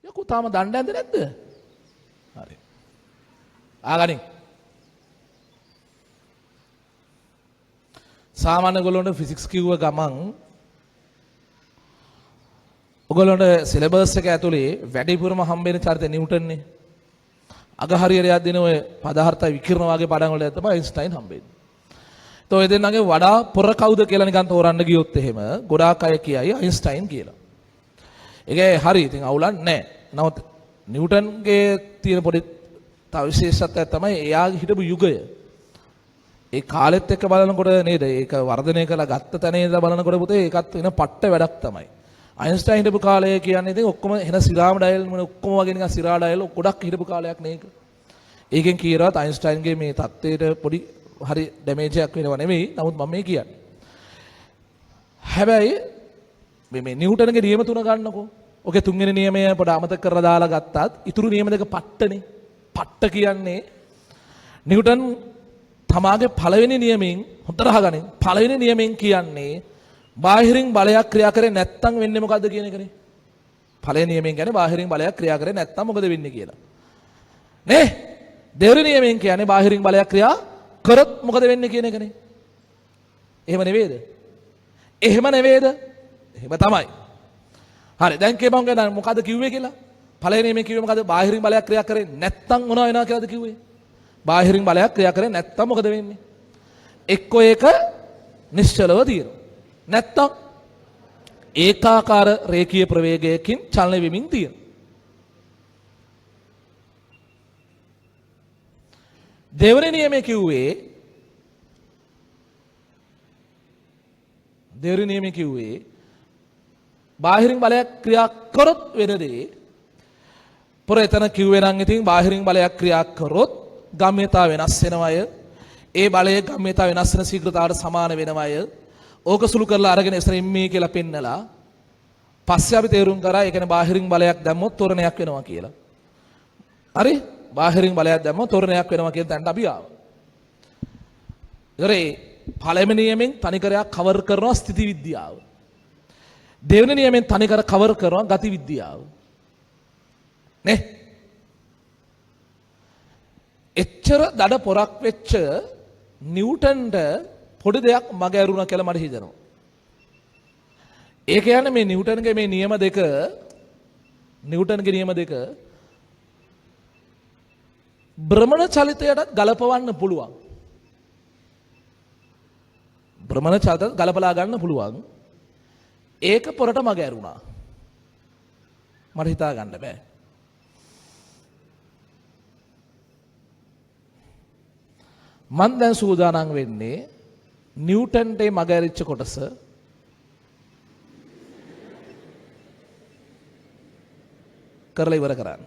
යකෝ තාම දණ්ඩ ඇඳ නැද්ද? හරි. ආගනින්. සාමාන්‍ය ඔයගොල්ලන්ට ෆිසික්ස් කිව්ව ගමන් ඔයගොල්ලන්ට සිලබස් එක ඇතුලේ වැඩිපුරම හම්බෙන චරිතය නිව්ටන් නේ. අගහරියට යද්දින ඔය පදාර්ථ විකිරණ වගේ පඩම් වල තමයි අයින්ස්ටයින් හම්බෙන්නේ. તો ඒ දෙන්නගේ වඩා පොර කවුද කියලා නිකන් තෝරන්න ගියොත් එහෙම ගොඩාක් අය කියයි අයින්ස්ටයින් කියලා. ඒකේ හරි ඉතින් අවුලක් නැහැ. නමුත් නිව්ටන්ගේ තියෙන පොඩි තව විශේෂත්වයක් තමයි එයාගේ හිටපු යුගය. ඒ කාලෙත් එක්ක බලනකොට නේද? ඒක වර්ධනය කරලා ගත්ත තැන ඉඳලා බලනකොට පුතේ ඒකත් වෙන පට්ට වැඩක් තමයි. අයින්ස්ටයින් හිටපු කාලය කියන්නේ ඉතින් ඔක්කොම එන සිරාම ඩයල් මොන ඔක්කොම වගේ නිකන් සිරා ඩයල් ගොඩක් හිටපු කාලයක් නේක. ඒකෙන් කියනවා අයින්ස්ටයින්ගේ මේ தත්ත්වයට පොඩි හරි ඩැමේජ් එකක් වෙනව නෙමෙයි. නමුත් මම මේ කියන්නේ. හැබැයි මේ නිව්ටන්ගේ නියම තුන ගන්නකො. ඔකේ තුන්වෙනි නියමය පොඩ අමතක කරලා දාලා ගත්තත් ඉතුරු නියම දෙක පට්ටනේ. පට්ට කියන්නේ නිව්ටන් තමාගේ පළවෙනි නියමයෙන් හොඳට අහගනින්. පළවෙනි නියමයෙන් කියන්නේ බාහිරින් බලයක් ක්‍රියා කරේ නැත්තම් වෙන්නේ මොකද්ද කියන එකනේ. පළවෙනි නියමයෙන් කියන්නේ බාහිරින් බලයක් ක්‍රියා කරේ නැත්තම් මොකද වෙන්නේ කියලා. නේ? දෙවෙනි නියමයෙන් කියන්නේ බාහිරින් බලයක් ක්‍රියා කරොත් මොකද වෙන්නේ කියන එකනේ. එහෙම නෙවෙයිද? එහෙම නෙවෙයිද? එහෙම තමයි. හරි දැන් කියපන් ගන්න මොකද්ද කිව්වේ කියලා? පළවෙනි නියමයෙන් කිව්වේ මොකද්ද? බාහිරින් බලයක් ක්‍රියා කරේ නැත්තම් මොනව වෙනවා කියලාද කිව්වේ? බාහිරින් බලයක් ක්‍රියා කරේ නැත්තම් මොකද වෙන්නේ? එක්කෝ ඒක නිශ්චලව තියෙනවා. නැත්තම් ඒකාකාර රේඛීය ප්‍රවේගයකින් චලනය වෙමින් තියෙනවා. දෙවෙනි නියමයේ කිව්වේ බාහිරින් බලයක් ක්‍රියා කරොත් වෙන දේ පොර එතන කිව්වේ නම් ඉතින් බාහිරින් බලයක් ක්‍රියා කරොත් ගම්‍යතාව වෙනස් වෙනවය. ඒ බලයේ ගම්‍යතාව වෙනස් වෙන ශීඝ්‍රතාවට සමාන වෙනවය. ඕක සුළු කරලා අරගෙන එසරින් මේ කියලා පෙන්නලා පස්සේ අපි තේරුම් කරා ඒ කියන්නේ බාහිරින් බලයක් දැම්මොත් තොරණයක් වෙනවා කියලා. හරි? බාහිරින් බලයක් දැම්මොත් තොරණයක් වෙනවා කියන තැනට අපි ආවා. ඊතරේ පළවෙනි නියමෙන් තනිකරයක් කවර් කරනවා ස්ථිති විද්‍යාව. දෙවෙනි නියමෙන් තනිකර කවර් කරනවා ගති විද්‍යාව. නේ? එච්චර දඩ පොරක් වෙච්ච නිව්ටන්ට පොඩි දෙයක් මග ඇරුණා කියලා මට හිතෙනවා. ඒ කියන්නේ මේ නිව්ටන්ගේ නියම දෙක භ්‍රමණ චලිතයට ගලපවන්න පුළුවන්. භ්‍රමණ චලිතයට ගලපලා ගන්න පුළුවන්. ඒක පොරට මග ඇරුණා. මට හිතා ගන්න බෑ. මන් දැන් සූදානම් වෙන්නේ නිව්ටන්ට මග ඇරිච්ච කොටස කරලා ඉවර කරන්න.